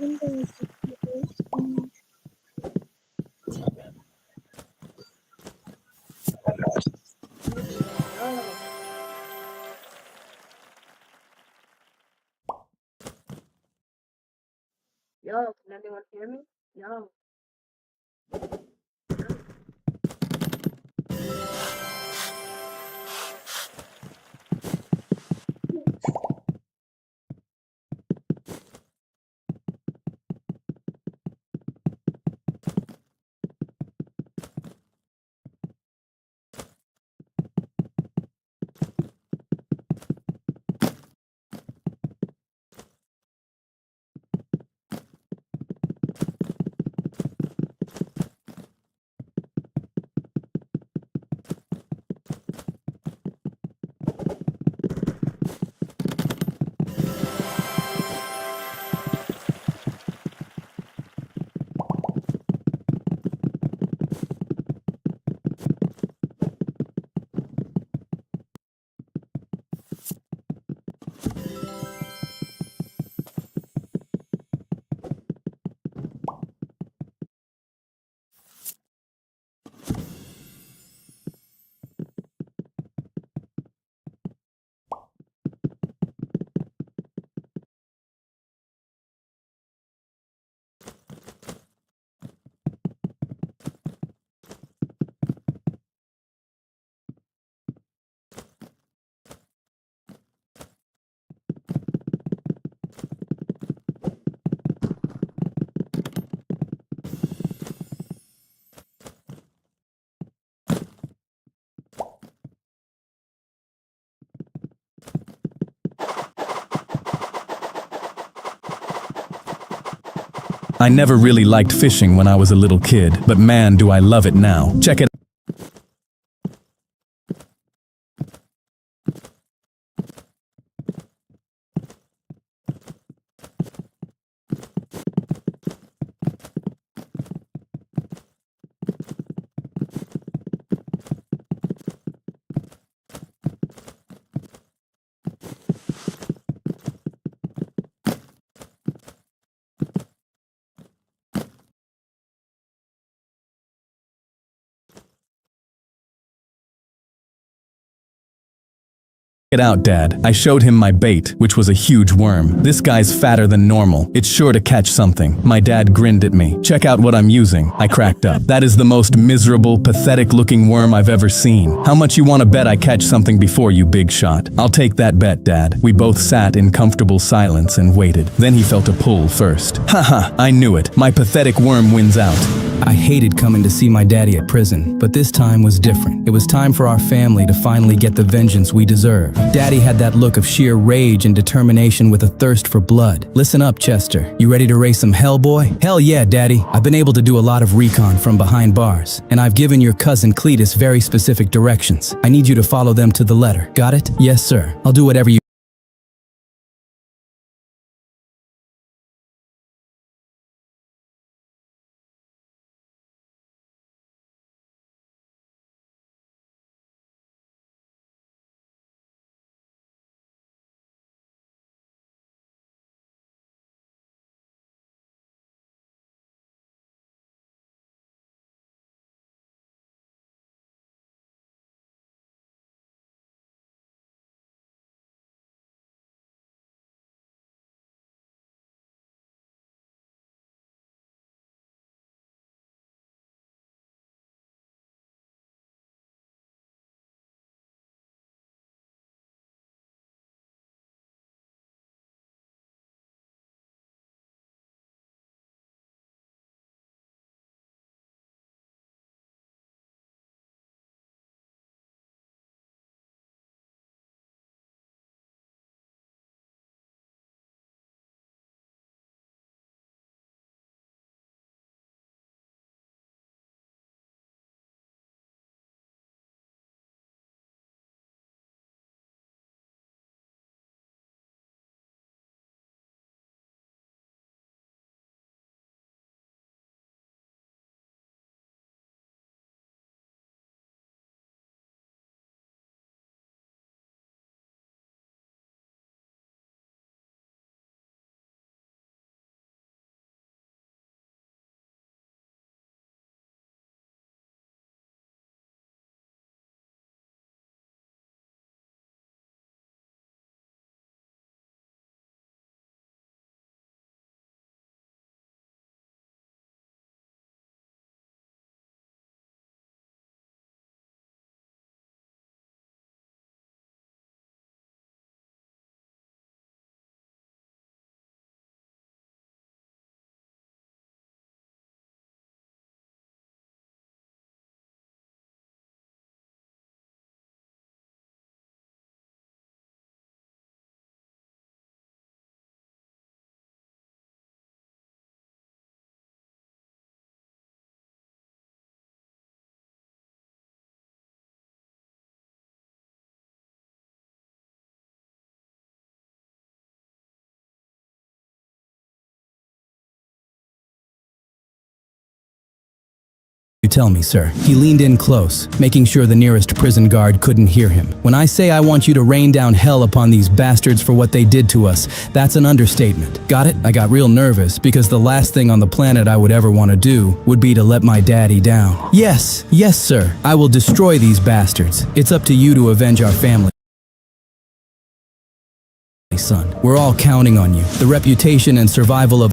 Yo, can anyone hear me? Yo. I never really liked fishing when I was a little kid, but man, do I love it now. Check it. Check it out, Dad. I showed him my bait, which was a huge worm. This guy's fatter than normal. It's sure to catch something. My dad grinned at me. Check out what I'm using. I cracked up. That is the most miserable, pathetic-looking worm I've ever seen. How much you want to bet I catch something before you, big shot? I'll take that bet, Dad. We both sat in comfortable silence and waited. Then he felt a pull first. Haha, I knew it. My pathetic worm wins out. I hated coming to see my daddy at prison, but this time was different. It was time for our family to finally get the vengeance we deserve. Daddy had that look of sheer rage and determination with a thirst for blood. Listen up, Chester. You ready to raise some hell, boy? Hell yeah, Daddy. I've been able to do a lot of recon from behind bars, and I've given your cousin Cletus very specific directions. I need you to follow them to the letter. Got it? Yes, sir. I'll do whatever you tell me, sir. He leaned in close, making sure the nearest prison guard couldn't hear him. When I say I want you to rain down hell upon these bastards for what they did to us, that's an understatement. Got it? I got real nervous because the last thing on the planet I would ever want to do would be to let my daddy down. Yes, sir. I will destroy these bastards. It's up to you to avenge our family. Son, we're all counting on you. The reputation and survival of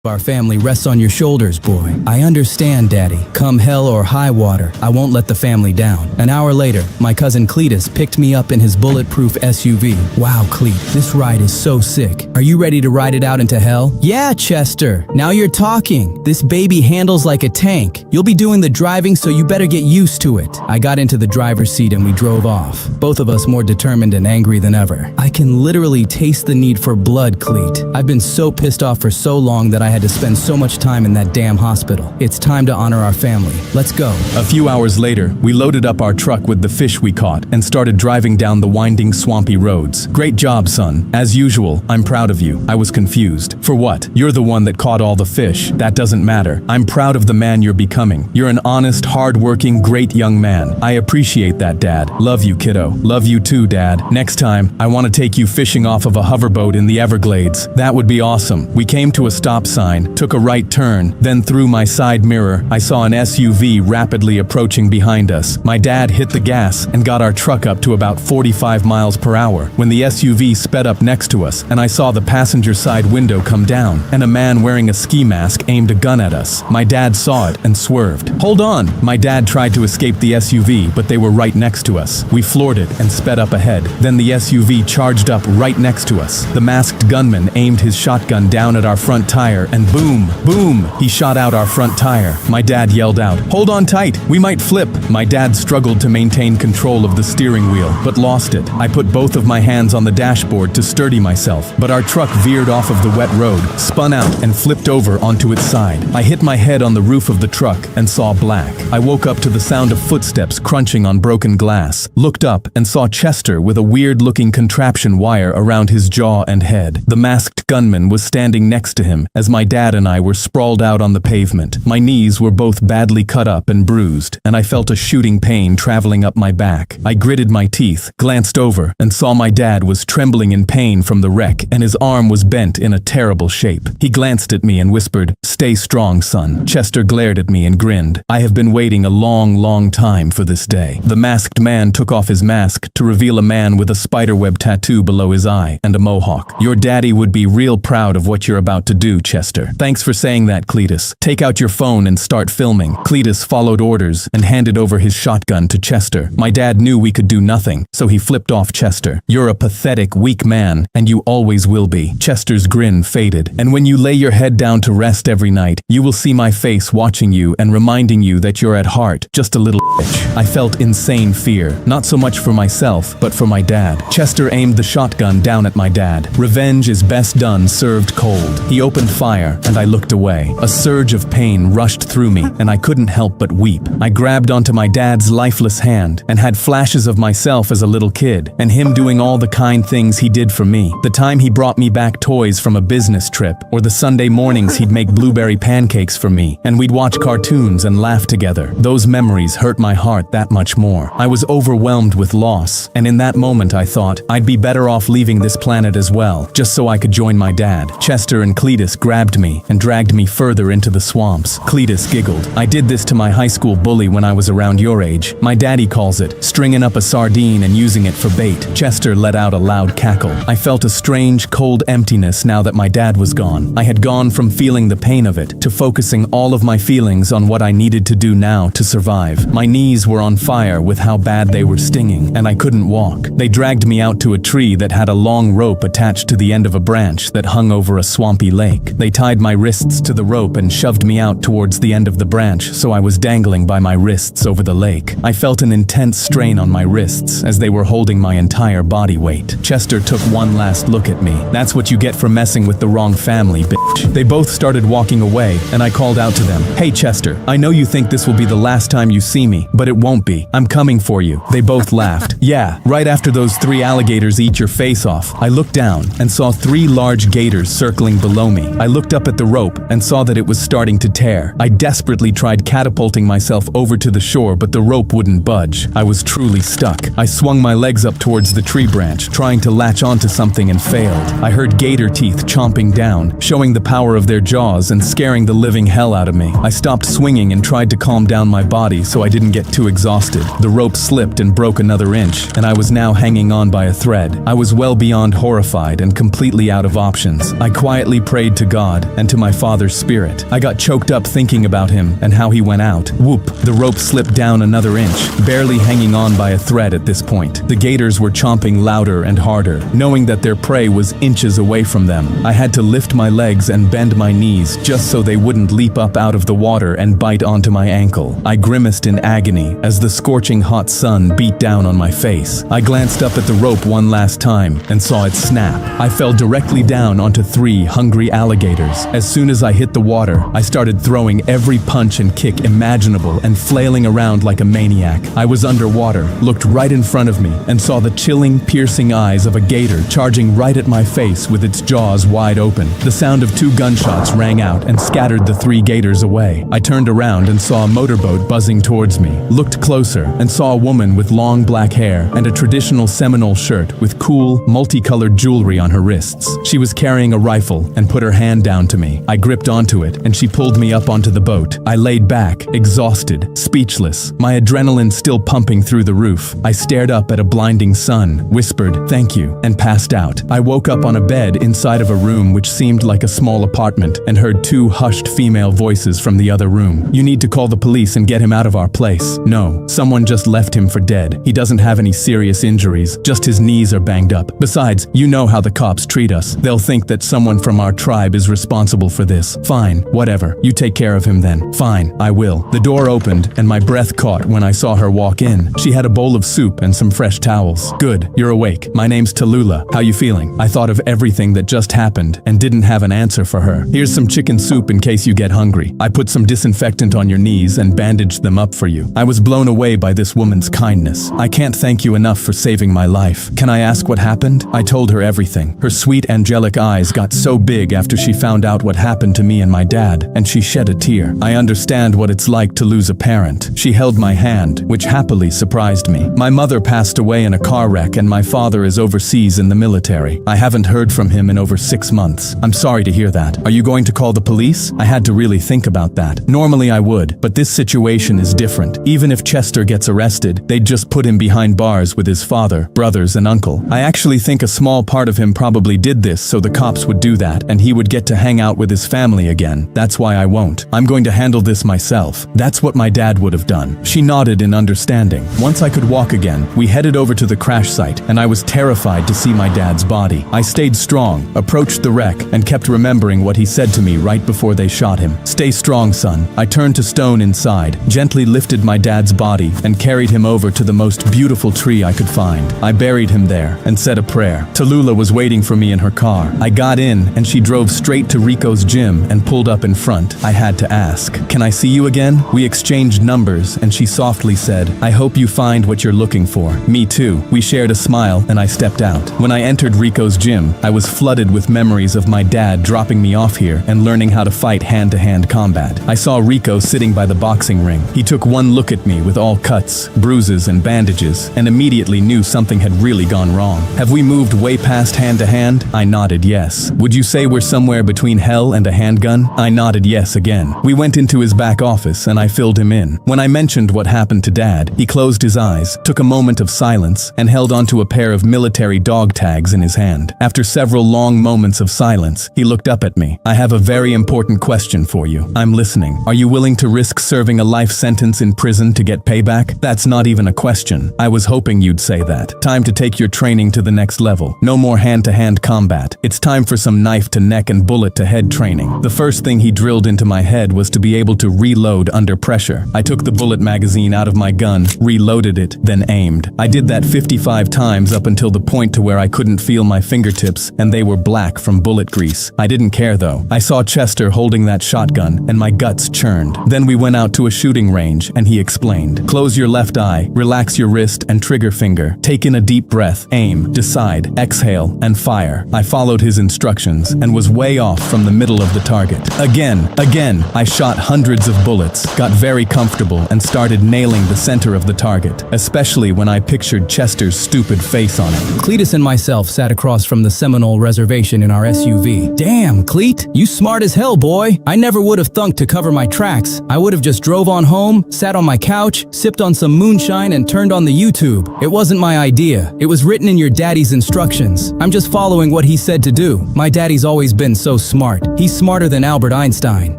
our family rests on your shoulders, boy. I understand, Daddy. Come hell or high water, I won't let the family down. An hour later, my cousin Cletus picked me up in his bulletproof SUV. Wow, Cleet, this ride is so sick. Are you ready to ride it out into hell? Yeah, Chester. Now you're talking. This baby handles like a tank. You'll be doing the driving, so you better get used to it. I got into the driver's seat and we drove off, both of us more determined and angry than ever. I can literally taste the need for blood, Cleet. I've been so pissed off for so long that I had to spend so much time in that damn hospital. It's time to honor our family. Let's go. A few hours later, we loaded up our truck with the fish we caught and started driving down the winding, swampy roads. Great job, son. As usual, I'm proud of you. I was confused. For what? You're the one that caught all the fish. That doesn't matter. I'm proud of the man you're becoming. You're an honest, hard-working, great young man. I appreciate that, Dad. Love you, kiddo. Love you too, Dad. Next time, I want to take you fishing off of a hoverboat in the Everglades. That would be awesome. We came to a stop sign, took a right turn, then through my side mirror, I saw an SUV rapidly approaching behind us. My dad hit the gas and got our truck up to about 45 miles per hour when the SUV sped up next to us, and I saw the passenger side window come down and a man wearing a ski mask aimed a gun at us. My dad saw it and swerved. Hold on! My dad tried to escape the SUV, but they were right next to us. We floored it and sped up ahead. Then the SUV charged up right next to us. The masked gunman aimed his shotgun down at our front tire and boom, boom, he shot out our front tire. My dad yelled out, "Hold on tight, we might flip." My dad struggled to maintain control of the steering wheel, but lost it. I put both of my hands on the dashboard to steady myself, but our truck veered off of the wet road, spun out, and flipped over onto its side. I hit my head on the roof of the truck and saw black. I woke up to the sound of footsteps crunching on broken glass, looked up, and saw Chester with a weird-looking contraption wire around his jaw and head. The masked gunman was standing next to him as my dad and I were sprawled out on the pavement. My knees were both badly cut up and bruised, and I felt a shooting pain traveling up my back. I gritted my teeth, glanced over, and saw my dad was trembling in pain from the wreck, and his arm was bent in a terrible shape. He glanced at me and whispered, "Stay strong, son." Chester glared at me and grinned. I have been waiting a long time for this day. The masked man took off his mask to reveal a man with a spiderweb tattoo below his eye and a mohawk. "Your daddy would be real proud of what you're about to do, Chester." "Thanks for saying that, Cletus. Take out your phone and start filming." Cletus followed orders and handed over his shotgun to Chester. My dad knew we could do nothing, so he flipped off Chester. "You're a pathetic, weak man, and you always will be." Chester's grin faded. "And when you lay your head down to rest every night, you will see my face watching you and reminding you that you're at heart just a little bitch." I felt insane fear, not so much for myself, but for my dad. Chester aimed the shotgun down at my dad. Revenge is best done served cold. He opened fire, and I looked away. A surge of pain rushed through me, and I couldn't help but weep. I grabbed onto my dad's lifeless hand and had flashes of myself as a little kid, and him doing all the kind things he did for me. The time he brought me back toys from a business trip, or the Sunday mornings he'd make blueberry pancakes for me, and we'd watch cartoons and laugh together. Those memories hurt my heart that much more. I was overwhelmed with loss, and in that moment I thought, I'd be better off leaving this planet as well, just so I could join my dad. Chester and Cletus grabbed me and dragged me further into the swamps. Cletus giggled. "I did this to my high school bully when I was around your age. My daddy calls it stringing up a sardine and using it for bait." Chester let out a loud cackle. I felt a strange, cold emptiness now that my dad was gone. I had gone from feeling the pain of it to focusing all of my feelings on what I needed to do now to survive. My knees were on fire with how bad they were stinging, and I couldn't walk. They dragged me out to a tree that had a long rope attached to the end of a branch that hung over a swampy lake. They tied my wrists to the rope and shoved me out towards the end of the branch, so I was dangling by my wrists over the lake. I felt an intense strain on my wrists as they were holding my entire body weight. Chester took one last look at me. That's what you get for messing with the wrong family, bitch. They both started walking away, and I called out to them, "Hey Chester, I know you think this will be the last time you see me, but it won't be. I'm coming for you." They both laughed. Yeah, right after those 3 alligators eat your face off, I looked down and saw 3 large gators circling below me. I looked up at the rope and saw that it was starting to tear. I desperately tried catapulting myself over to the shore, but the rope wouldn't budge. I was truly stuck. I swung my legs up towards the tree branch, trying to latch onto something, and failed. I heard gator teeth chomping down, showing the power of their jaws and scaring the living hell out of me. I stopped swinging and tried to calm down my body so I didn't get too exhausted. The rope slipped and broke another inch, and I was now hanging on by a thread. I was well beyond horrified and completely out of options. I quietly prayed to God and to my father's spirit. I got choked up thinking about him and how he went out. Whoop! The rope slipped down another inch, barely hanging on by a thread at this point. The gators were chomping louder and harder, knowing that their prey was inches away from them. I had to lift my legs and bend my knees just so they wouldn't leap up out of the water and bite onto my ankle. I grimaced in agony as the scorching hot sun beat down on my face. I glanced up at the rope one last time and saw it snap. I fell directly down onto 3 hungry alligators. As soon as I hit the water, I started throwing every punch and kick imaginable and flailing around like a maniac. I was underwater, looked right in front of me, and saw the chilling, piercing eyes of a gator charging right at my face with its jaws wide open. The sound of 2 gunshots rang out and scattered the 3 gators away. I turned around and saw a motorboat buzzing towards me, looked closer and saw a woman with long black hair and a traditional Seminole shirt with cool, multicolored jewelry on her wrists. She was carrying a rifle and put her hand down to me. I gripped onto it and she pulled me up onto the boat. I laid back, exhausted, speechless, my adrenaline still pumping through the roof. I stared up at a blinding sun, whispered, "Thank you," and passed out. I woke up on a bed inside of a room which seemed like a small apartment and heard 2 hushed female voices from the other room. "You need to call the police and get him out of our place." "No, someone just left him for dead. He doesn't have any serious injuries, just his knees are banged up. Besides, you know how the cops treat us. They'll think that someone from our tribe is responsible for this." "Fine, whatever. You take care of him then." "Fine, I will." The door opened and my breath caught when I saw her walk in. She had a bowl of soup and some fresh towels. "Good, you're awake. My name's Tallulah. How you feeling?" I thought of everything that just happened and didn't have an answer for her. "Here's some chicken soup in case you get hungry. I put some disinfectant on your knees and bandaged them up for you." I was blown away by this woman's kindness. "I can't thank you enough for saving my life. Can I ask what happened?" I told her everything. Her sweet angelic eyes got so big after she found out what happened to me and my dad, and she shed a tear. I understand what it's like to lose a parent. She held my hand, which happily surprised me. "My mother passed away in a car wreck and my father is overseas in the military. I haven't heard from him in over 6 months. I'm sorry to hear that. Are you going to call the police?" I had to really think about that. Normally I would, but this situation is different. Even if Chester gets arrested, they'd just put him behind bars with his father, brothers, and uncle. I actually think a small part of him probably did this so the cops would do that and he would get to hang out with his family again. That's why I won't. I'm going to handle this myself. That's what my dad would have done. She nodded in understanding. Once I could walk again, we headed over to the crash site and I was terrified to see my dad's body. I stayed strong, approached the wreck, and kept remembering what he said to me right before they shot him. "Stay strong, son." I turned to Stone inside, gently lifted my dad's body, and carried him over to the most beautiful tree I could find. I buried him there and said a prayer. Tallulah was waiting for me in her car. I got in and she drove straight to Rico's gym and pulled up in front. I had to ask, "Can I see you again?" We exchanged numbers and she softly said, "I hope you find what you're looking for." Me too. We shared a smile and I stepped out. When I entered Rico's gym, I was flooded with memories of my dad dropping me off here and learning how to fight hand-to-hand combat. I saw Rico sitting by the boxing ring. He took one look at me with all cuts, bruises, and bandages, and immediately knew something had really gone wrong. "Have we moved way past hand-to-hand?" I nodded yes. "Would you say we're somewhere between hell and a handgun?" I nodded yes again. We went into his back office and I filled him in. When I mentioned what happened to Dad, he closed his eyes, took a moment of silence, and held onto a pair of military dog tags in his hand. After several long moments of silence, he looked up at me. "I have a very important question for you. I'm listening. Are you willing to risk serving a life sentence in prison to get payback?" "That's not even a question. I was hoping you'd say that. Time to take your training to the next level. No more hand-to-hand combat. It's time for some knife-to-neck and bullet bullet-to-head training. The first thing he drilled into my head was to be able to reload under pressure. I took the bullet magazine out of my gun, reloaded it, then aimed. I did that 55 times up until the point to where I couldn't feel my fingertips and they were black from bullet grease. I didn't care though. I saw Chester holding that shotgun and my guts churned. Then we went out to a shooting range and he explained, "Close your left eye, relax your wrist and trigger finger, take in a deep breath, aim, decide, exhale, and fire." I followed his instructions and was way off from the middle of the target. Again, I shot hundreds of bullets, got very comfortable and started nailing the center of the target, especially when I pictured Chester's stupid face on it. Cletus and myself sat across from the Seminole Reservation in our SUV. Damn, Cleet, you smart as hell, boy. I never would have thunk to cover my tracks. I would have just drove on home, sat on my couch, sipped on some moonshine and turned on the YouTube. It wasn't my idea. It was written in your daddy's instructions. I'm just following what he said to do. My daddy's always been so smart. He's smarter than Albert Einstein.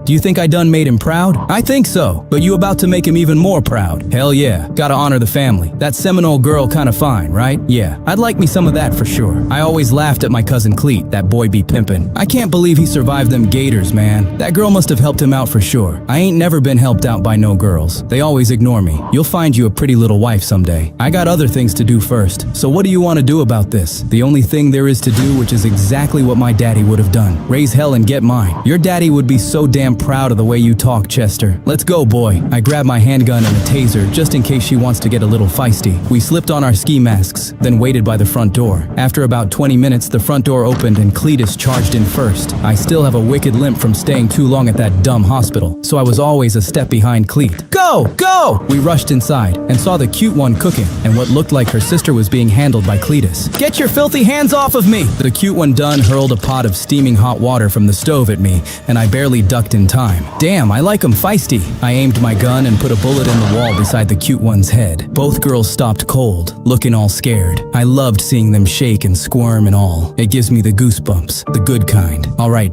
Do you think I done made him proud? I think so, but you about to make him even more proud. Hell yeah, gotta honor the family. That Seminole girl kinda fine, right? Yeah, I'd like me some of that for sure. I always laughed at my cousin Cleet, that boy be pimpin'. I can't believe he survived them gators, man. That girl must have helped him out for sure. I ain't never been helped out by no girls. They always ignore me. You'll find you a pretty little wife someday. I got other things to do first. So what do you want to do about this? The only thing there is to do, which is exactly what my daddy would have done. Raise hell and get mine. Your daddy would be so damn proud of the way you talk, Chester. Let's go, boy. I grabbed my handgun and a taser just in case she wants to get a little feisty. We slipped on our ski masks, then waited by the front door. After about 20 minutes, the front door opened and Cletus charged in first. I still have a wicked limp from staying too long at that dumb hospital, so I was always a step behind Cleet. Go! Go! We rushed inside and saw the cute one cooking, and what looked like her sister was being handled by Cletus. Get your filthy hands off of me! The cute one done hurled a pot of steaming hot water from the stove at me, and I barely ducked in time. Damn, I like 'em feisty. I aimed my gun and put a bullet in the wall beside the cute one's head. Both girls stopped cold, looking all scared. I loved seeing them shake and squirm and all. It gives me the goosebumps, the good kind. Alright,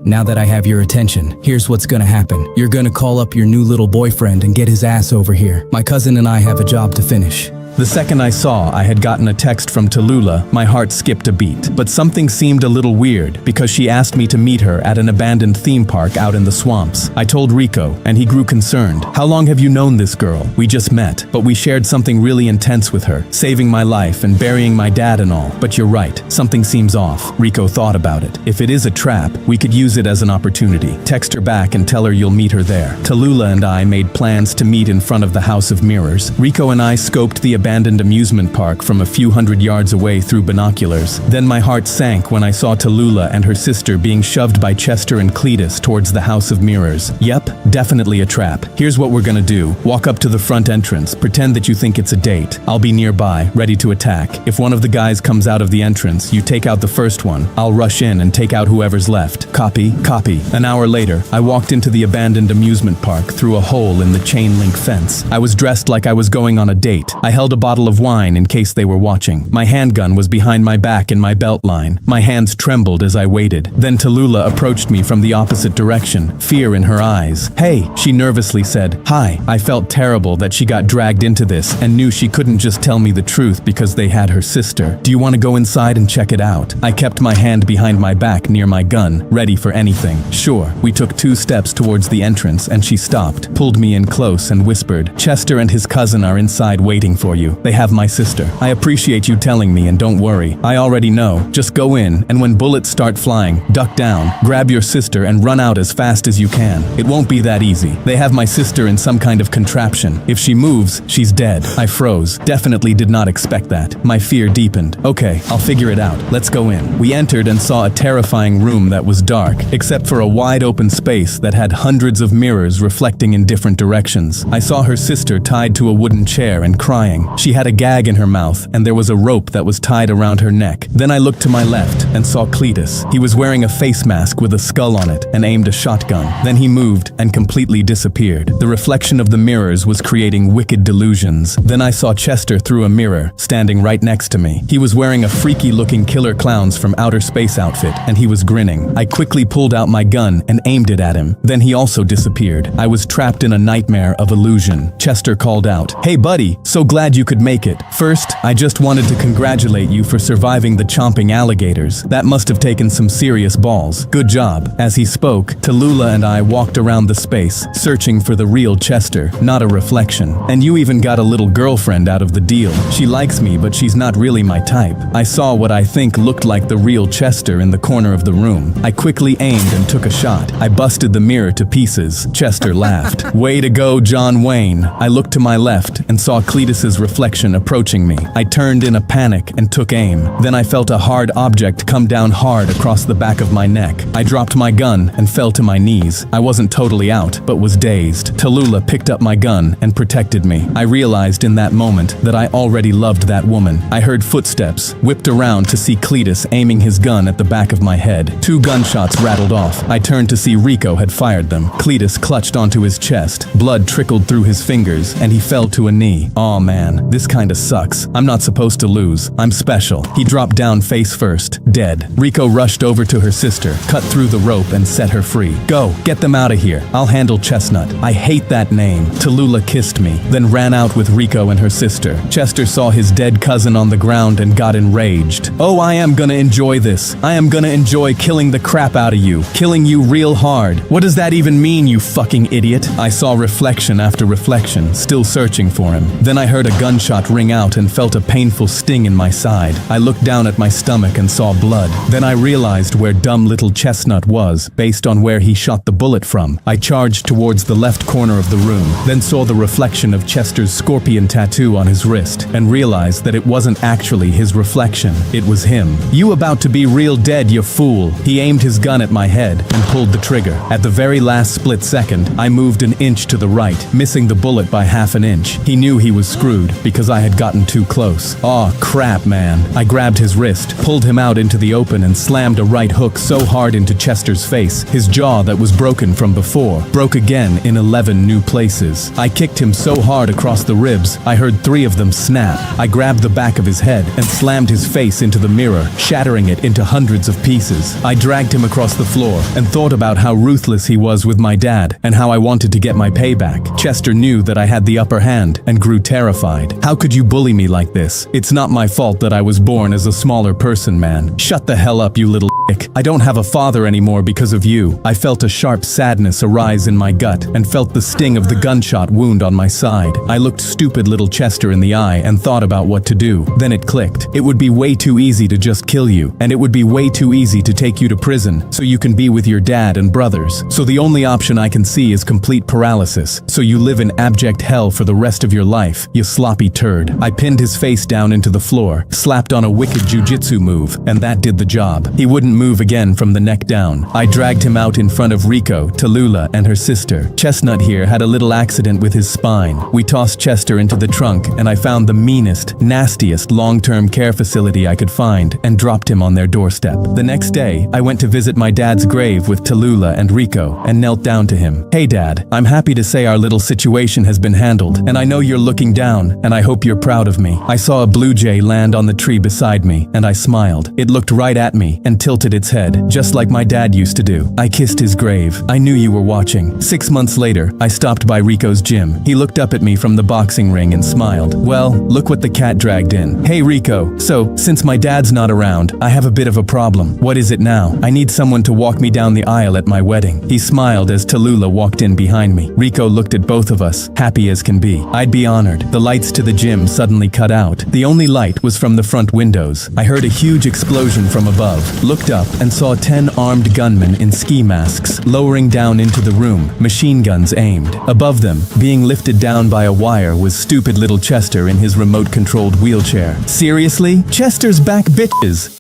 now that I have your attention, here's what's gonna happen. You're gonna call up your new little boyfriend and get his ass over here. My cousin and I have a job to finish. The second I saw I had gotten a text from Tallulah, my heart skipped a beat. But something seemed a little weird because she asked me to meet her at an abandoned theme park out in the swamps. I told Rico, and he grew concerned. "How long have you known this girl? We just met, but we shared something really intense with her, saving my life and burying my dad and all. But you're right, something seems off." Rico thought about it. "If it is a trap, we could use it as an opportunity. Text her back and tell her you'll meet her there." Tallulah and I made plans to meet in front of the House of Mirrors. Rico and I scoped the abandoned amusement park from a few hundred yards away through binoculars. Then my heart sank when I saw Tallulah and her sister being shoved by Chester and Cletus towards the House of Mirrors. Yep, definitely a trap. Here's what we're gonna do. Walk up to the front entrance, pretend that you think it's a date. I'll be nearby, ready to attack. If one of the guys comes out of the entrance, you take out the first one. I'll rush in and take out whoever's left. Copy, copy. An hour later, I walked into the abandoned amusement park through a hole in the chain link fence. I was dressed like I was going on a date. I held a bottle of wine in case they were watching. My handgun was behind my back in my belt line. My hands trembled as I waited. Then Tallulah approached me from the opposite direction, fear in her eyes. "Hey," she nervously said. "Hi." I felt terrible that she got dragged into this and knew she couldn't just tell me the truth because they had her sister. "Do you want to go inside and check it out?" I kept my hand behind my back near my gun, ready for anything. "Sure." We took 2 steps towards the entrance and she stopped, pulled me in close and whispered, "Chester and his cousin are inside waiting for you. They have my sister. I appreciate you telling me and don't worry. I already know. Just go in and when bullets start flying, duck down, grab your sister and run out as fast as you can. It won't be that easy. They have my sister in some kind of contraption. If she moves, she's dead." I froze. Definitely did not expect that. My fear deepened. "Okay, I'll figure it out. Let's go in." We entered and saw a terrifying room that was dark, except for a wide open space that had hundreds of mirrors reflecting in different directions. I saw her sister tied to a wooden chair and crying. She had a gag in her mouth and there was a rope that was tied around her neck. Then I looked to my left and saw Cletus. He was wearing a face mask with a skull on it and aimed a shotgun. Then he moved and completely disappeared. The reflection of the mirrors was creating wicked delusions. Then I saw Chester through a mirror, standing right next to me. He was wearing a freaky-looking Killer Clowns from Outer Space outfit and he was grinning. I quickly pulled out my gun and aimed it at him. Then he also disappeared. I was trapped in a nightmare of illusion. Chester called out, "Hey buddy, so glad you you could make it. First, I just wanted to congratulate you for surviving the chomping alligators. That must have taken some serious balls. Good job." As he spoke, Tallulah and I walked around the space, searching for the real Chester, not a reflection. "And you even got a little girlfriend out of the deal. She likes me, but she's not really my type." I saw what I think looked like the real Chester in the corner of the room. I quickly aimed and took a shot. I busted the mirror to pieces. Chester laughed. "Way to go, John Wayne." I looked to my left and saw Cletus's reflection approaching me. I turned in a panic and took aim. Then I felt a hard object come down hard across the back of my neck. I dropped my gun and fell to my knees. I wasn't totally out, but was dazed. Tallulah picked up my gun and protected me. I realized in that moment that I already loved that woman. I heard footsteps, whipped around to see Cletus aiming his gun at the back of my head. 2 gunshots rattled off. I turned to see Rico had fired them. Cletus clutched onto his chest. Blood trickled through his fingers, and he fell to a knee. "Aw man, this kinda sucks. I'm not supposed to lose. I'm special." He dropped down face first, dead. Rico rushed over to her sister, cut through the rope and set her free. "Go, get them out of here. I'll handle Chestnut." I hate that name. Tallulah kissed me, then ran out with Rico and her sister. Chester saw his dead cousin on the ground and got enraged. "Oh, I am gonna enjoy this. I am gonna enjoy killing the crap out of you. Killing you real hard. What does that even mean, you fucking idiot?" I saw reflection after reflection, still searching for him. Then I heard a gunshot ring out and felt a painful sting in my side. I looked down at my stomach and saw blood. Then I realized where dumb little Chestnut was, based on where he shot the bullet from. I charged towards the left corner of the room, then saw the reflection of Chester's scorpion tattoo on his wrist, and realized that it wasn't actually his reflection. It was him. "You about to be real dead, you fool." He aimed his gun at my head and pulled the trigger. At the very last split second, I moved an inch to the right, missing the bullet by half an inch. He knew he was screwed because I had gotten too close. Aw, crap, man. I grabbed his wrist, pulled him out into the open and slammed a right hook so hard into Chester's face, his jaw that was broken from before, broke again in 11 new places. I kicked him so hard across the ribs, I heard 3 of them snap. I grabbed the back of his head and slammed his face into the mirror, shattering it into hundreds of pieces. I dragged him across the floor and thought about how ruthless he was with my dad and how I wanted to get my payback. Chester knew that I had the upper hand and grew terrified. "How could you bully me like this? It's not my fault that I was born as a smaller person, man. Shut the hell up, you little dick. I don't have a father anymore because of you." I felt a sharp sadness arise in my gut and felt the sting of the gunshot wound on my side. I looked stupid little Chester in the eye and thought about what to do. Then it clicked. It would be way too easy to just kill you, and it would be way too easy to take you to prison so you can be with your dad and brothers. So the only option I can see is complete paralysis, so you live in abject hell for the rest of your life, you sloppy turd. I pinned his face down into the floor, slapped on a wicked jujitsu move, and that did the job. He wouldn't move again from the neck down. I dragged him out in front of Rico, Tallulah, and her sister. Chestnut here had a little accident with his spine. We tossed Chester into the trunk, and I found the meanest, nastiest long-term care facility I could find and dropped him on their doorstep. The next day, I went to visit my dad's grave with Tallulah and Rico and knelt down to him. "Hey Dad, I'm happy to say our little situation has been handled, and I know you're looking down, and I hope you're proud of me." I saw a blue jay land on the tree beside me, and I smiled. It looked right at me and tilted its head, just like my dad used to do. I kissed his grave. "I knew you were watching." 6 months later, I stopped by Rico's gym. He looked up at me from the boxing ring and smiled. "Well, look what the cat dragged in." "Hey Rico, so, since my dad's not around, I have a bit of a problem." "What is it now?" "I need someone to walk me down the aisle at my wedding." He smiled as Tallulah walked in behind me. Rico looked at both of us, happy as can be. "I'd be honored." The lights to the gym suddenly cut out. The only light was from the front windows. I heard a huge explosion from above, looked up and saw 10 armed gunmen in ski masks lowering down into the room, machine guns aimed. Above them, being lifted down by a wire, was stupid little Chester in his remote-controlled wheelchair. Seriously? Chester's back, bitches!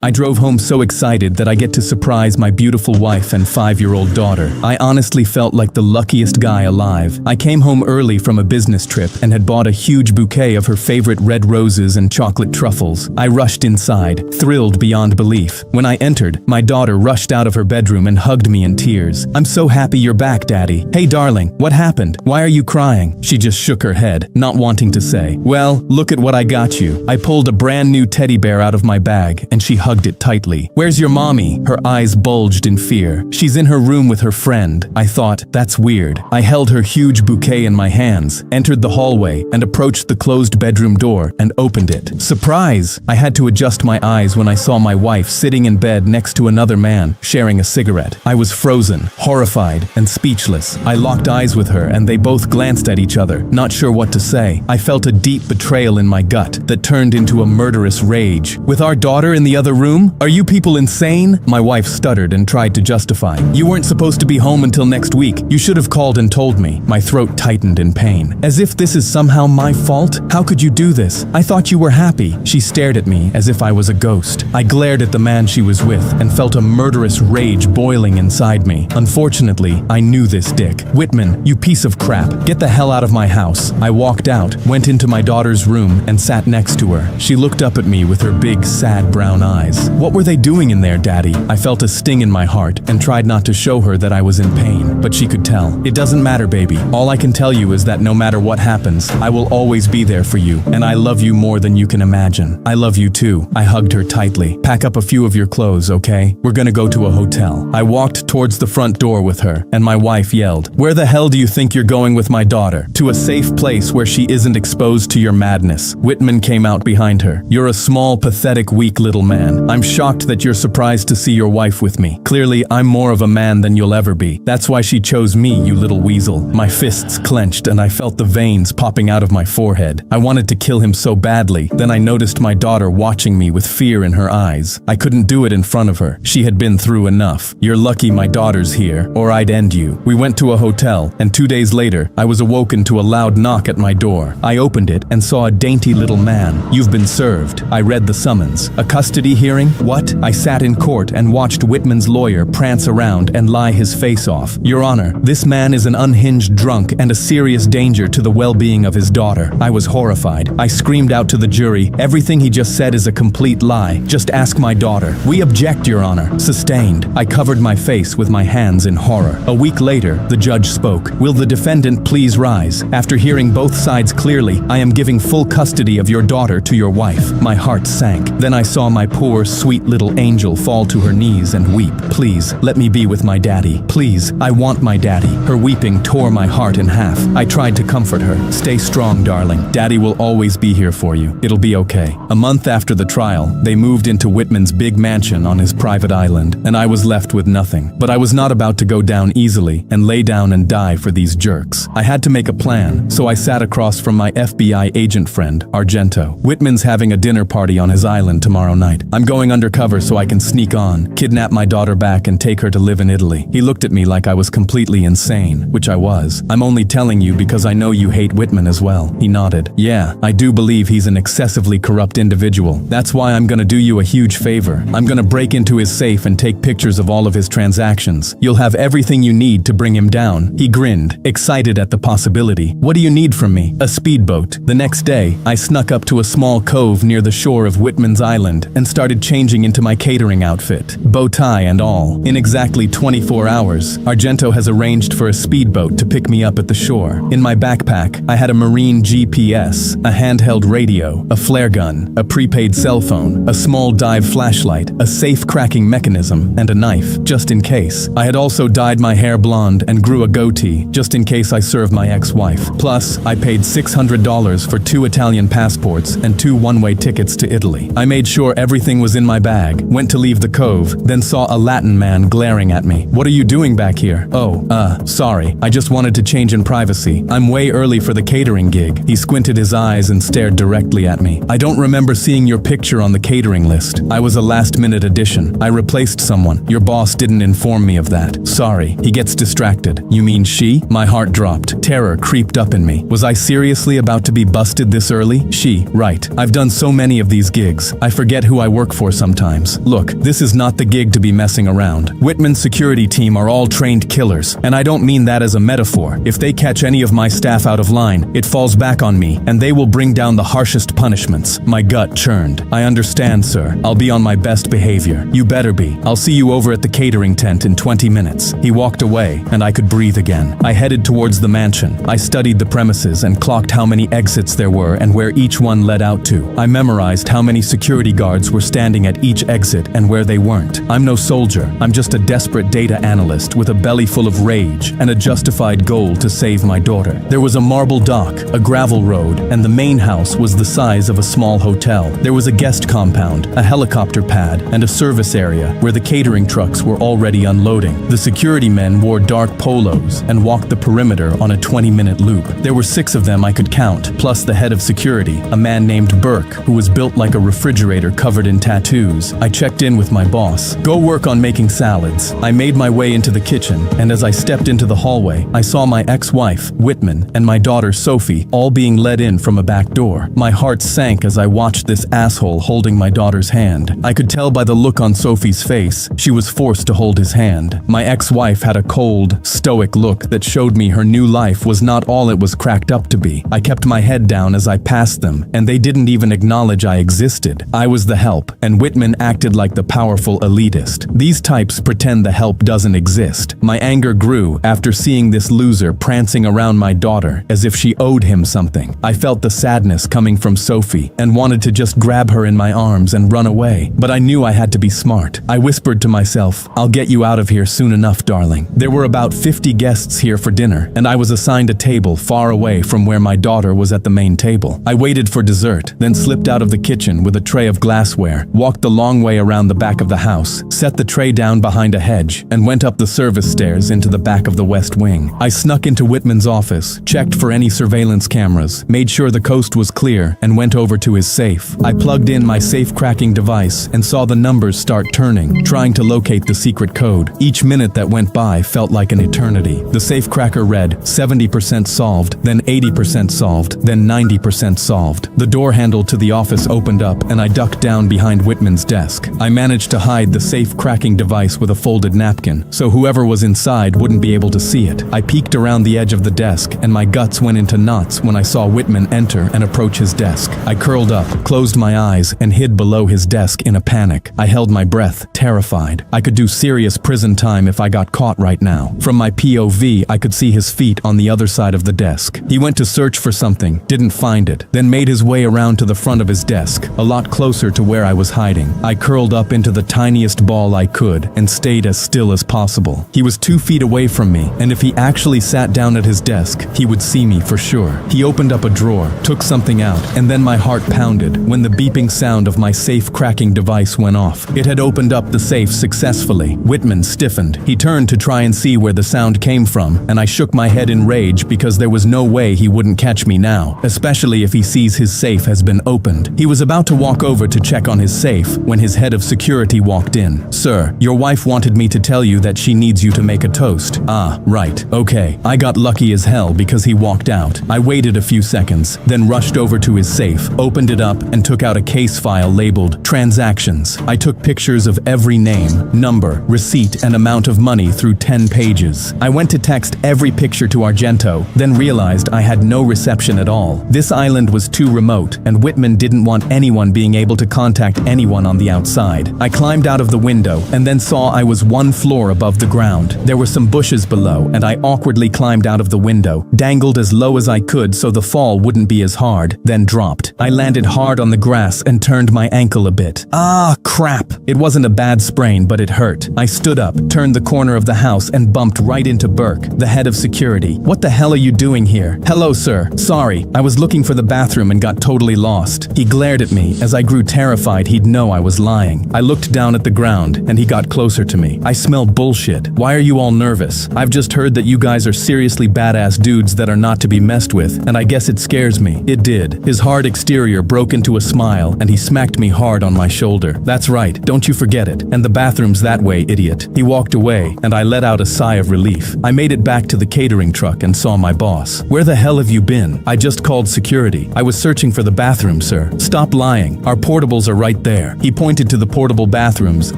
I drove home so excited that I get to surprise my beautiful wife and 5-year-old daughter. I honestly felt like the luckiest guy alive. I came home early from a business trip and had bought a huge bouquet of her favorite red roses and chocolate truffles. I rushed inside, thrilled beyond belief. When I entered, my daughter rushed out of her bedroom and hugged me in tears. "I'm so happy you're back, Daddy." "Hey darling, what happened? Why are you crying?" She just shook her head, not wanting to say. "Well, look at what I got you." I pulled a brand new teddy bear out of my bag and she hugged hugged it tightly. "Where's your mommy?" Her eyes bulged in fear. "She's in her room with her friend." I thought, that's weird. I held her huge bouquet in my hands, entered the hallway, and approached the closed bedroom door and opened it. Surprise! I had to adjust my eyes when I saw my wife sitting in bed next to another man, sharing a cigarette. I was frozen, horrified, and speechless. I locked eyes with her and they both glanced at each other, not sure what to say. I felt a deep betrayal in my gut that turned into a murderous rage. "With our daughter in the other room? Are you people insane?" My wife stuttered and tried to justify. "You weren't supposed to be home until next week. You should have called and told me." My throat tightened in pain. "As if this is somehow my fault? How could you do this? I thought you were happy." She stared at me as if I was a ghost. I glared at the man she was with and felt a murderous rage boiling inside me. Unfortunately, I knew this dick. "Whitman, you piece of crap. Get the hell out of my house." I walked out, went into my daughter's room, and sat next to her. She looked up at me with her big, sad brown eyes. "What were they doing in there, Daddy?" I felt a sting in my heart and tried not to show her that I was in pain, but she could tell. "It doesn't matter, baby. All I can tell you is that no matter what happens, I will always be there for you, and I love you more than you can imagine." "I love you too." I hugged her tightly. "Pack up a few of your clothes, okay? We're gonna go to a hotel." I walked towards the front door with her, and my wife yelled, "Where the hell do you think you're going with my daughter?" "To a safe place where she isn't exposed to your madness." Whitman came out behind her. "You're a small, pathetic, weak little man. I'm shocked that you're surprised to see your wife with me. Clearly, I'm more of a man than you'll ever be. That's why she chose me, you little weasel." My fists clenched and I felt the veins popping out of my forehead. I wanted to kill him so badly. Then I noticed my daughter watching me with fear in her eyes. I couldn't do it in front of her. She had been through enough. "You're lucky my daughter's here, or I'd end you." We went to a hotel, and 2 days later, I was awoken to a loud knock at my door. I opened it and saw a dainty little man. "You've been served." I read the summons. "A custody hearing? What?" I sat in court and watched Whitman's lawyer prance around and lie his face off. "Your Honor, this man is an unhinged drunk and a serious danger to the well-being of his daughter." I was horrified. I screamed out to the jury, "Everything he just said is a complete lie. Just ask my daughter." "We object, Your Honor." Sustained. I covered my face with my hands in horror. A week later, the judge spoke. "Will the defendant please rise? After hearing both sides clearly, I am giving full custody of your daughter to your wife." My heart sank. Then I saw my poor, sweet little angel fall to her knees and weep. "Please, let me be with my daddy. Please, I want my daddy." Her weeping tore my heart in half. I tried to comfort her. "Stay strong, darling. Daddy will always be here for you. It'll be okay." A month after the trial, they moved into Whitman's big mansion on his private island, and I was left with nothing. But I was not about to go down easily and lay down and die for these jerks. I had to make a plan, so I sat across from my FBI agent friend, Argento. "Whitman's having a dinner party on his island tomorrow night. I'm going undercover so I can sneak on, kidnap my daughter back and take her to live in Italy." He looked at me like I was completely insane, which I was. "I'm only telling you because I know you hate Whitman as well." He nodded. "Yeah, I do believe he's an excessively corrupt individual. That's why I'm gonna do you a huge favor. I'm gonna break into his safe and take pictures of all of his transactions. You'll have everything you need to bring him down." He grinned, excited at the possibility. "What do you need from me?" "A speedboat." The next day, I snuck up to a small cove near the shore of Whitman's island and started changing into my catering outfit, bow tie and all. In exactly 24 hours, Argento has arranged for a speedboat to pick me up at the shore. In my backpack, I had a marine GPS, a handheld radio, a flare gun, a prepaid cell phone, a small dive flashlight, a safe cracking mechanism, and a knife, just in case. I had also dyed my hair blonde and grew a goatee, just in case I served my ex-wife. Plus, I paid $600 for 2 Italian passports and 2 one-way tickets to Italy. I made sure everything was in my bag, went to leave the cove, then saw a Latin man glaring at me. "What are you doing back here?" "Oh, sorry. I just wanted to change in privacy. I'm way early for the catering gig." He squinted his eyes and stared directly at me. "I don't remember seeing your picture on the catering list. I was a last-minute addition. I replaced someone. Your boss didn't inform me of that. Sorry." He gets distracted. "You mean she?" My heart dropped. Terror creeped up in me. Was I seriously about to be busted this early? She, right. I've done so many of these gigs. I forget who I work for sometimes. Look, this is not the gig to be messing around. Whitman's security team are all trained killers, and I don't mean that as a metaphor. If they catch any of my staff out of line, it falls back on me, and they will bring down the harshest punishments. My gut churned. "I understand, sir. I'll be on my best behavior." "You better be. I'll see you over at the catering tent in 20 minutes. He walked away, and I could breathe again. I headed towards the mansion. I studied the premises and clocked how many exits there were and where each one led out to. I memorized how many security guards were standing standing at each exit and where they weren't. I'm no soldier, I'm just a desperate data analyst with a belly full of rage and a justified goal to save my daughter. There was a marble dock, a gravel road, and the main house was the size of a small hotel. There was a guest compound, a helicopter pad, and a service area where the catering trucks were already unloading. The security men wore dark polos and walked the perimeter on a 20-minute loop. There were 6 of them I could count, plus the head of security, a man named Burke, who was built like a refrigerator covered in tattoos. I checked in with my boss. Go work on making salads. I made my way into the kitchen, and as I stepped into the hallway, I saw my ex-wife, Whitman, and my daughter, Sophie, all being let in from a back door. My heart sank as I watched this asshole holding my daughter's hand. I could tell by the look on Sophie's face, she was forced to hold his hand. My ex-wife had a cold, stoic look that showed me her new life was not all it was cracked up to be. I kept my head down as I passed them, and they didn't even acknowledge I existed. I was the help, and Whitman acted like the powerful elitist. These types pretend the help doesn't exist. My anger grew after seeing this loser prancing around my daughter as if she owed him something. I felt the sadness coming from Sophie and wanted to just grab her in my arms and run away, but I knew I had to be smart. I whispered to myself, "I'll get you out of here soon enough, darling." There were about 50 guests here for dinner, and I was assigned a table far away from where my daughter was at the main table. I waited for dessert, then slipped out of the kitchen with a tray of glassware, walked the long way around the back of the house, set the tray down behind a hedge, and went up the service stairs into the back of the West Wing. I snuck into Whitman's office, checked for any surveillance cameras, made sure the coast was clear, and went over to his safe. I plugged in my safe-cracking device and saw the numbers start turning, trying to locate the secret code. Each minute that went by felt like an eternity. The safe cracker read 70% solved, then 80% solved, then 90% solved. The door handle to the office opened up and I ducked down behind Whitman's desk. I managed to hide the safe cracking device with a folded napkin, so whoever was inside wouldn't be able to see it. I peeked around the edge of the desk and my guts went into knots when I saw Whitman enter and approach his desk. I curled up, closed my eyes, and hid below his desk in a panic. I held my breath, terrified. I could do serious prison time if I got caught right now. From my POV, I could see his feet on the other side of the desk. He went to search for something, didn't find it, then made his way around to the front of his desk, a lot closer to where I was hiding. I curled up into the tiniest ball I could and stayed as still as possible. He was 2 feet away from me, and if he actually sat down at his desk, he would see me for sure. He opened up a drawer, took something out, and then my heart pounded when the beeping sound of my safe cracking device went off. It had opened up the safe successfully. Whitman stiffened. He turned to try and see where the sound came from, and I shook my head in rage because there was no way he wouldn't catch me now, especially if he sees his safe has been opened. He was about to walk over to check on his safe when his head of security walked in. "Sir, your wife wanted me to tell you that she needs you to make a toast." "Ah, right. Okay." I got lucky as hell because he walked out. I waited a few seconds, then rushed over to his safe, opened it up, and took out a case file labeled Transactions. I took pictures of every name, number, receipt, and amount of money through 10 pages. I went to text every picture to Argento, then realized I had no reception at all. This island was too remote, and Whitman didn't want anyone being able to contact anyone on the outside. I climbed out of the window, and then saw I was 1 floor above the ground. There were some bushes below, and I awkwardly climbed out of the window, dangled as low as I could so the fall wouldn't be as hard, then dropped. I landed hard on the grass and turned my ankle a bit. Ah, crap! It wasn't a bad sprain, but it hurt. I stood up, turned the corner of the house, and bumped right into Burke, the head of security. "What the hell are you doing here?" "Hello, sir. Sorry, I was looking for the bathroom and got totally lost." He glared at me. As I grew terrified, he'd know I was lying. I looked down at the ground, and he got closer to me. "I smell bullshit. Why are you all nervous? I've just heard that you guys are seriously badass dudes that are not to be messed with, and I guess it scares me." It did. His hard exterior broke into a smile, and he smacked me hard on my shoulder. "That's right, don't you forget it. And the bathroom's that way, idiot." He walked away, and I let out a sigh of relief. I made it back to the catering truck and saw my boss. "Where the hell have you been?" "I just called security. I was searching for the bathroom, sir." "Stop lying. Our portables are right there." He pointed to the portable bathrooms,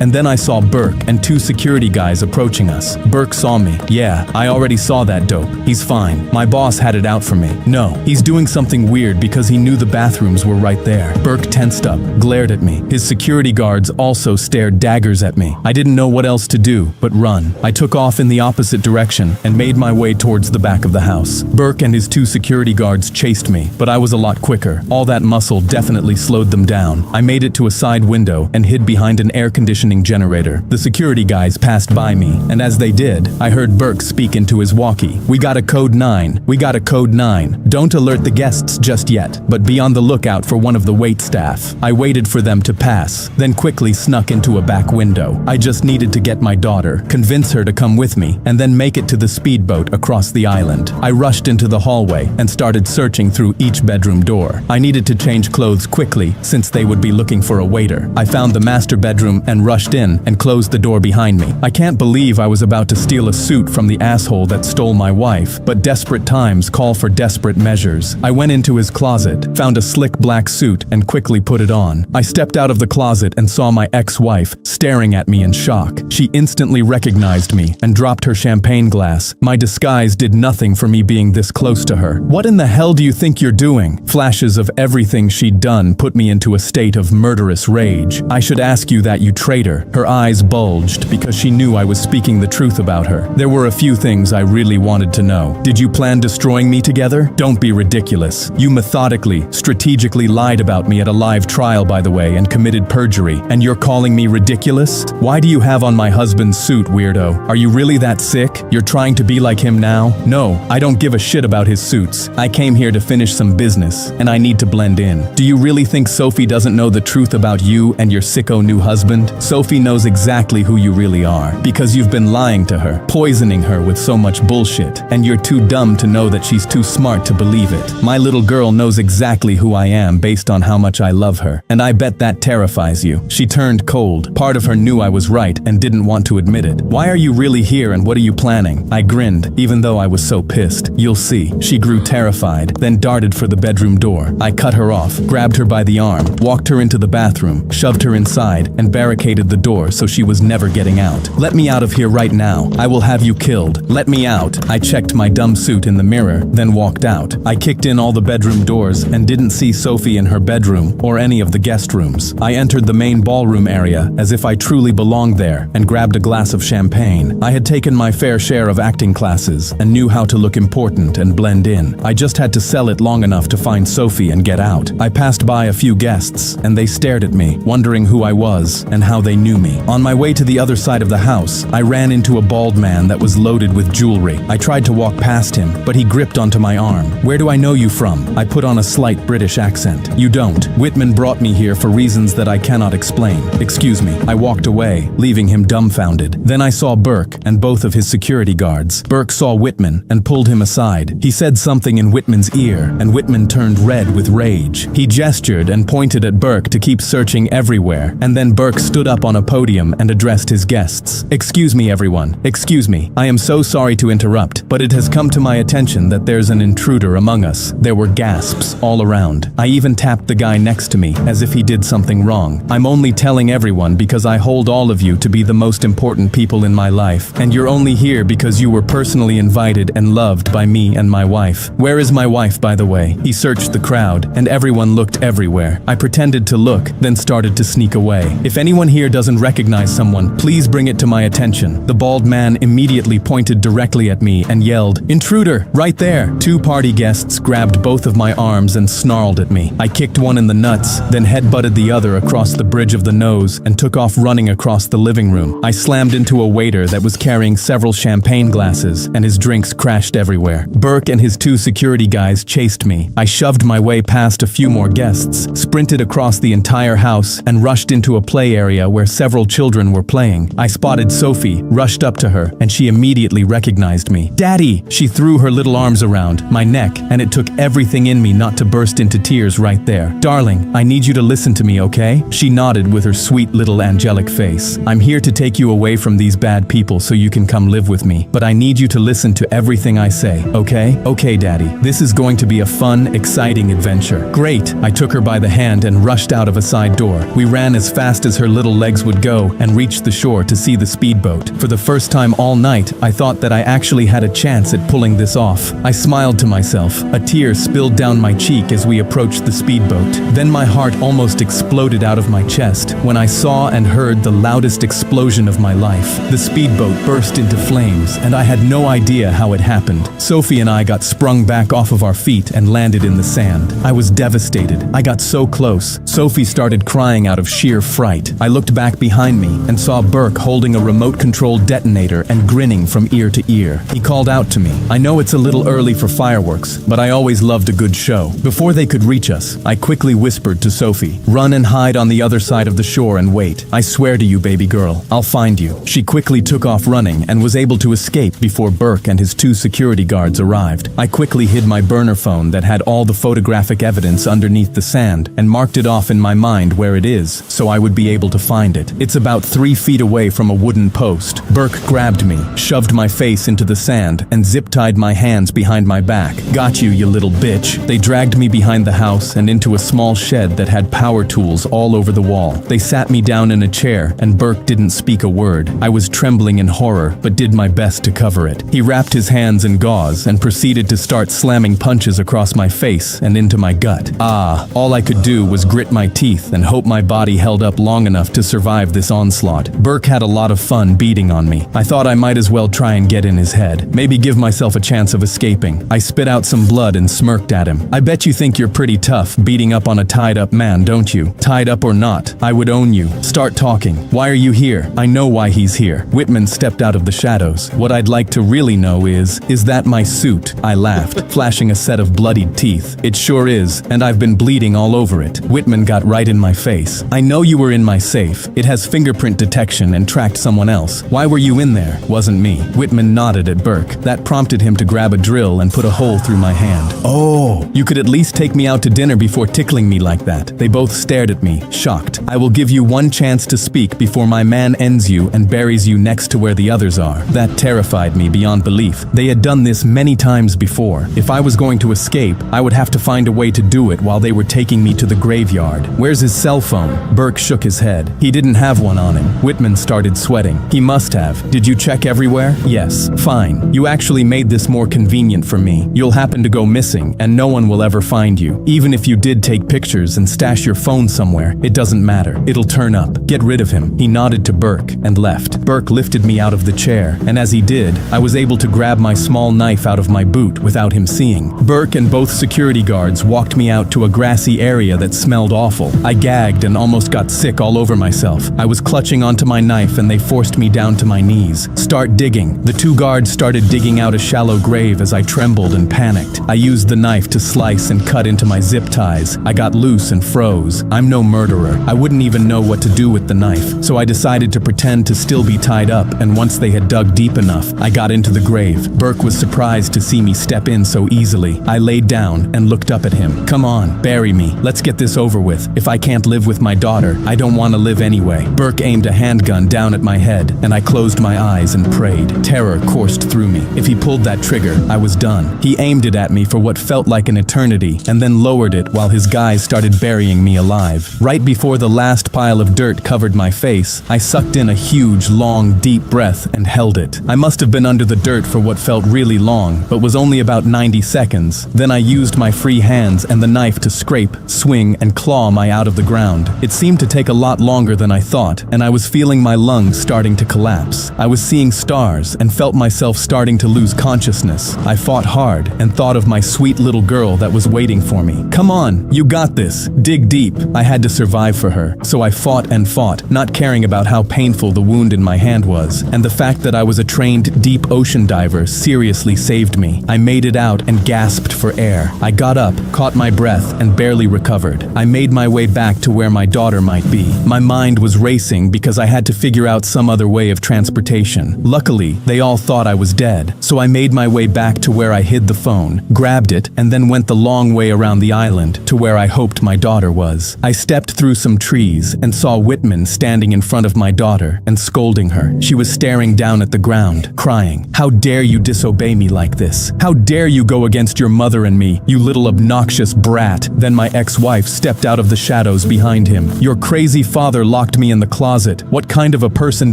and then I saw Burke and 2 security guys approaching us. Burke saw me. "Yeah, I already saw that dope. He's fine. My boss had it out for me." "No, he's doing something weird because he knew the bathrooms were right there." Burke tensed up, glared at me. His security guards also stared daggers at me. I didn't know what else to do but run. I took off in the opposite direction and made my way towards the back of the house. Burke and his 2 security guards chased me, but I was a lot quicker. All that muscle definitely slowed them down. I made it to a a side window and hid behind an air conditioning generator. The security guys passed by me, and as they did, I heard Burke speak into his walkie. "We got a code 9. We got a code 9. Don't alert the guests just yet, but be on the lookout for one of the wait staff." I waited for them to pass, then quickly snuck into a back window. I just needed to get my daughter, convince her to come with me, and then make it to the speedboat across the island. I rushed into the hallway and started searching through each bedroom door. I needed to change clothes quickly since they would be looking for a waiter. I found the master bedroom and rushed in and closed the door behind me. I can't believe I was about to steal a suit from the asshole that stole my wife, but desperate times call for desperate measures. I went into his closet, found a slick black suit, and quickly put it on. I stepped out of the closet and saw my ex-wife staring at me in shock. She instantly recognized me and dropped her champagne glass. My disguise did nothing for me being this close to her. "What in the hell do you think you're doing?" Flashes of everything she'd done put me into a state of murderous rage. "I should ask you that, you traitor." Her eyes bulged because she knew I was speaking the truth about her. There were a few things I really wanted to know. "Did you plan destroying me together?" "Don't be ridiculous. You methodically, strategically lied about me at a live trial, by the way, and committed perjury. And you're calling me ridiculous? Why do you have on my husband's suit, weirdo? Are you really that sick? You're trying to be like him now?" "No, I don't give a shit about his suits. I came here to finish some business, and I need to blend in." "Do you really think Sophie doesn't know the truth about you and your sicko new husband?" "Sophie knows exactly who you really are, because you've been lying to her, poisoning her with so much bullshit, and you're too dumb to know that she's too smart to believe it. My little girl knows exactly who I am based on how much I love her, and I bet that terrifies you." She turned cold. Part of her knew I was right and didn't want to admit it. "Why are you really here and what are you planning?" I grinned, even though I was so pissed. "You'll see." She grew terrified, then darted for the bedroom door. I cut her off, grabbed her by the arm, walked her into the bathroom, shoved her inside, and barricaded the door so she was never getting out. "Let me out of here right now. I will have you killed. Let me out." I checked my dumb suit in the mirror, then walked out. I kicked in all the bedroom doors and didn't see Sophie in her bedroom or any of the guest rooms. I entered the main ballroom area as if I truly belonged there and grabbed a glass of champagne. I had taken my fair share of acting classes and knew how to look important and blend in. I just had to sell it long enough to find Sophie and get out. I passed by a few guests and they stared at me, wondering who I was and how they knew me. On my way to the other side of the house, I ran into a bald man that was loaded with jewelry. I tried to walk past him, but he gripped onto my arm. "Where do I know you from?" I put on a slight British accent. "You don't. Whitman brought me here for reasons that I cannot explain. Excuse me." I walked away, leaving him dumbfounded. Then I saw Burke and both of his security guards. Burke saw Whitman and pulled him aside. He said something in Whitman's ear, and Whitman turned red with rage. He gestured and pointed at Burke to keep searching everywhere, and then Burke stood up on a podium and addressed his guests. "Excuse me, everyone. Excuse me. I am so sorry to interrupt, but it has come to my attention that there's an intruder among us." There were gasps all around. I even tapped the guy next to me as if he did something wrong. "I'm only telling everyone because I hold all of you to be the most important people in my life, and you're only here because you were personally invited and loved by me and my wife." "Where is my wife, by the way?" He searched the crowd, and everyone looked everywhere. I pretended to look, then started to sneak away. "If anyone here doesn't recognize someone, please bring it to my attention." The bald man immediately pointed directly at me and yelled, "Intruder, right there!" Two party guests grabbed both of my arms and snarled at me. I kicked one in the nuts, then headbutted the other across the bridge of the nose and took off running across the living room. I slammed into a waiter that was carrying several champagne glasses, and his drinks crashed everywhere. Burke and his two security guys chased me. I shoved my way past a few more guests, sprinted across the entire house, and rushed into a play area where several children were playing. I spotted Sophie, rushed up to her, and she immediately recognized me. "Daddy!" She threw her little arms around my neck, and it took everything in me not to burst into tears right there. "Darling, I need you to listen to me, okay?" She nodded with her sweet little angelic face. "I'm here to take you away from these bad people so you can come live with me, but I need you to listen to everything I say, okay?" "Okay, Daddy. This is going to be a fun, exciting adventure." "Great!" I took her by the hand and rushed out of a side door. We ran as fast as her little legs would go and reached the shore to see the speedboat. For the first time all night, I thought that I actually had a chance at pulling this off. I smiled to myself. A tear spilled down my cheek as we approached the speedboat. Then my heart almost exploded out of my chest when I saw and heard the loudest explosion of my life. The speedboat burst into flames, and I had no idea how it happened. Sophie and I got sprung back off of our feet and landed in the sand. I was devastated. I got so close. Sophie started started crying out of sheer fright. I looked back behind me and saw Burke holding a remote-controlled detonator and grinning from ear to ear. He called out to me. I know it's a little early for fireworks, but I always loved a good show. Before they could reach us, I quickly whispered to Sophie, "Run and hide on the other side of the shore and wait. I swear to you, baby girl, I'll find you." She quickly took off running and was able to escape before Burke and his 2 security guards arrived. I quickly hid my burner phone that had all the photographic evidence underneath the sand and marked it off in my mind where it is, so I would be able to find it. It's about 3 feet away from a wooden post. Burke grabbed me, shoved my face into the sand, and zip-tied my hands behind my back. "Got you, you little bitch." They dragged me behind the house and into a small shed that had power tools all over the wall. They sat me down in a chair, and Burke didn't speak a word. I was trembling in horror, but did my best to cover it. He wrapped his hands in gauze and proceeded to start slamming punches across my face and into my gut. All I could do was grit my teeth and hope my body held up long enough to survive this onslaught. Burke had a lot of fun beating on me. I thought I might as well try and get in his head. Maybe give myself a chance of escaping. I spit out some blood and smirked at him. "I bet you think you're pretty tough beating up on a tied-up man, don't you? Tied up or not, I would own you. Start talking. Why are you here?" "I know why he's here." Whitman stepped out of the shadows. "What I'd like to really know is that my suit?" I laughed, flashing a set of bloodied teeth. "It sure is, and I've been bleeding all over it." Whitman got right in my face. "I know you were in my safe. It has fingerprint detection and tracked someone else. Why were you in there?" "Wasn't me." Whitman nodded at Burke. That prompted him to grab a drill and put a hole through my hand. "Oh, you could at least take me out to dinner before tickling me like that." They both stared at me, shocked. "I will give you one chance to speak before my man ends you and buries you next to where the others are." That terrified me beyond belief. They had done this many times before. If I was going to escape, I would have to find a way to do it while they were taking me to the graveyard. "Where's his cell phone?" Burke shook his head. "He didn't have one on him." Whitman started sweating. "He must have. Did you check everywhere?" "Yes." "Fine. You actually made this more convenient for me. You'll happen to go missing, and no one will ever find you. Even if you did take pictures and stash your phone somewhere, it doesn't matter. It'll turn up. Get rid of him." He nodded to Burke and left. Burke lifted me out of the chair, and as he did, I was able to grab my small knife out of my boot without him seeing. Burke and both security guards walked me out to a grassy area that smelled awful. I gagged and almost got sick all over myself. I was clutching onto my knife and they forced me down to my knees. "Start digging." The 2 guards started digging out a shallow grave as I trembled and panicked. I used the knife to slice and cut into my zip ties. I got loose and froze. I'm no murderer. I wouldn't even know what to do with the knife, so I decided to pretend to still be tied up, and once they had dug deep enough, I got into the grave. Burke was surprised to see me step in so easily. I laid down and looked up at him. "Come on, bury me. Let's get this over with. If I can't live with my daughter, I don't want to live anyway." Burke aimed a handgun down at my head, and I closed my eyes and prayed. Terror coursed through me. If he pulled that trigger, I was done. He aimed it at me for what felt like an eternity, and then lowered it while his guys started burying me alive. Right before the last pile of dirt covered my face, I sucked in a huge, long, deep breath and held it. I must have been under the dirt for what felt really long, but was only about 90 seconds. Then I used my free hands and the knife to scrape, swing, and claw my out of the ground. It seemed to take a lot longer than I thought, and I was feeling my lungs starting to collapse. I was seeing stars and felt myself starting to lose consciousness. I fought hard and thought of my sweet little girl that was waiting for me. "Come on, you got this. Dig deep." I had to survive for her, so I fought and fought, not caring about how painful the wound in my hand was, and the fact that I was a trained deep ocean diver seriously saved me. I made it out and gasped for air. I got up, caught my breath, and barely recovered. I made my way back to where my daughter might be. My mind was racing because I had to figure out some other way of transportation. Luckily, they all thought I was dead, so I made my way back to where I hid the phone, grabbed it, and then went the long way around the island to where I hoped my daughter was. I stepped through some trees and saw Whitman standing in front of my daughter and scolding her. She was staring down at the ground, crying, "How dare you disobey me like this? How dare you go against your mother and me, you little obnoxious brat?" Then my ex-wife stepped out of the shadows behind him. "Your crazy father locked me in the closet. What kind of a person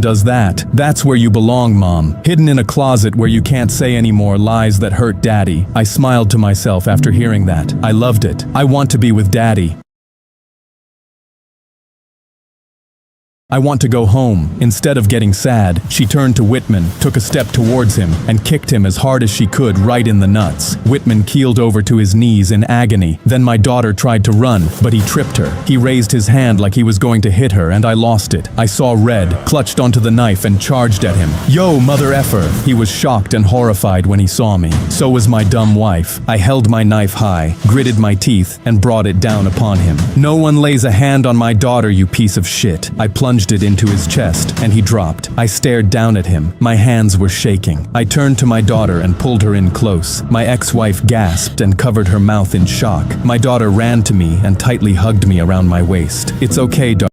does that? That's where you belong, Mom. Hidden in a closet where you can't say any more lies that hurt Daddy." I smiled to myself after hearing that. I loved it. I want to be with Daddy. I want to go home. Instead of getting sad, she turned to Whitman, took a step towards him, and kicked him as hard as she could right in the nuts. Whitman keeled over to his knees in agony. Then my daughter tried to run, but he tripped her. He raised his hand like he was going to hit her, and I lost it. I saw red, clutched onto the knife and charged at him. "Yo, mother effer!" He was shocked and horrified when he saw me. So was my dumb wife. I held my knife high, gritted my teeth, and brought it down upon him. "No one lays a hand on my daughter, you piece of shit." I plunged it into his chest, and he dropped. I stared down at him. My hands were shaking. I turned to my daughter and pulled her in close. My ex-wife gasped and covered her mouth in shock. My daughter ran to me and tightly hugged me around my waist. "It's okay, darling."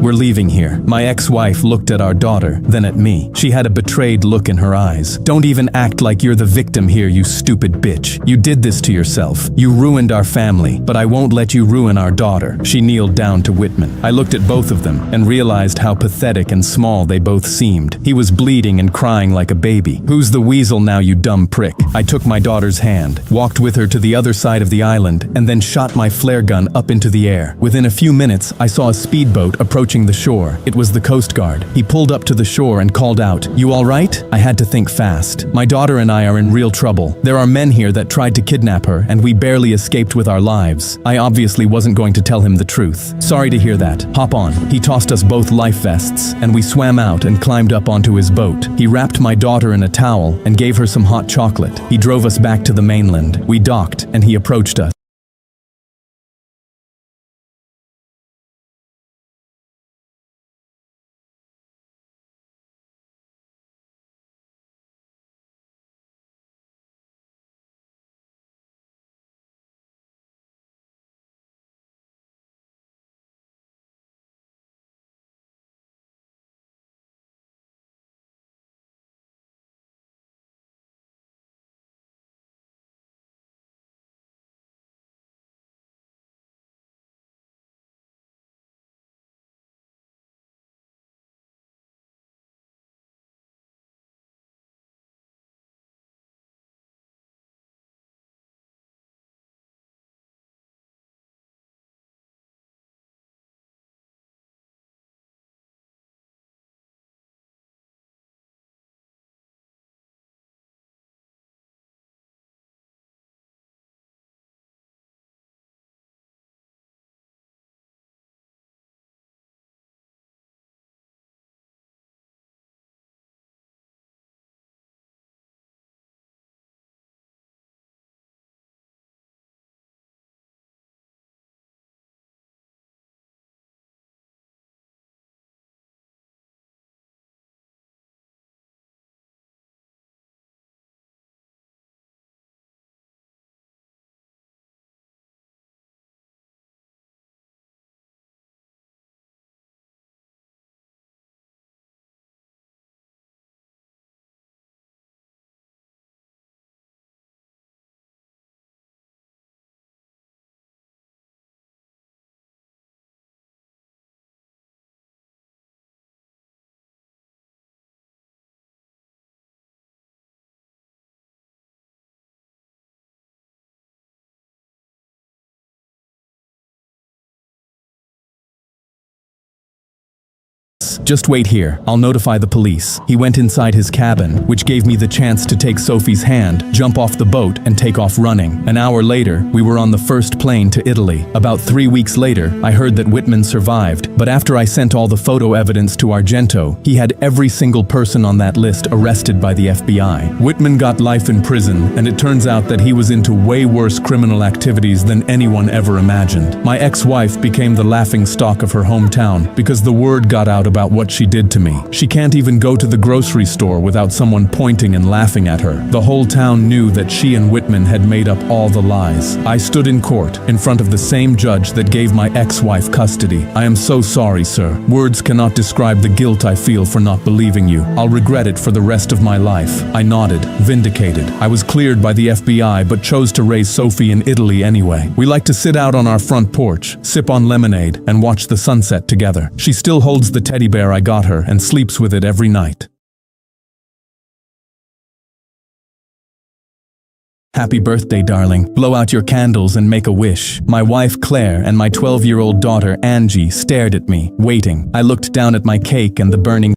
We're leaving here. My ex-wife looked at our daughter, then at me. She had a betrayed look in her eyes. "Don't even act like you're the victim here, you stupid bitch. You did this to yourself. You ruined our family, but I won't let you ruin our daughter." She kneeled down to Whitman. I looked at both of them and realized how pathetic and small they both seemed. He was bleeding and crying like a baby. "Who's the weasel now, you dumb prick?" I took my daughter's hand, walked with her to the other side of the island, and then shot my flare gun up into the air. Within a few minutes, I saw a speedboat approaching the shore. It was the Coast Guard. He pulled up to the shore and called out, "You all right?" I had to think fast. My daughter and I are in real trouble. There are men here that tried to kidnap her, and we barely escaped with our lives. I obviously wasn't going to tell him the truth. "Sorry to hear that. Hop on." He tossed us both life vests, and we swam out and climbed up onto his boat. He wrapped my daughter in a towel and gave her some hot chocolate. He drove us back to the mainland. We docked, and he approached us. this. Just wait here. I'll notify the police. He went inside his cabin, which gave me the chance to take Sophie's hand, jump off the boat, and take off running. An hour later, we were on the first plane to Italy. About 3 weeks later, I heard that Whitman survived, but after I sent all the photo evidence to Argento, he had every single person on that list arrested by the FBI. Whitman got life in prison, and it turns out that he was into way worse criminal activities than anyone ever imagined. My ex-wife became the laughing stock of her hometown because the word got out about what she did to me. She can't even go to the grocery store without someone pointing and laughing at her. The whole town knew that she and Whitman had made up all the lies. I stood in court, in front of the same judge that gave my ex-wife custody. I am so sorry, sir. Words cannot describe the guilt I feel for not believing you. I'll regret it for the rest of my life. I nodded, vindicated. I was cleared by the FBI, but chose to raise Sophie in Italy anyway. We like to sit out on our front porch, sip on lemonade, and watch the sunset together. She still holds the teddy bear I got her and sleeps with it every night. Happy birthday, darling. Blow out your candles and make a wish. My wife Claire and my 12-year-old daughter Angie stared at me, waiting. I looked down at my cake and the burning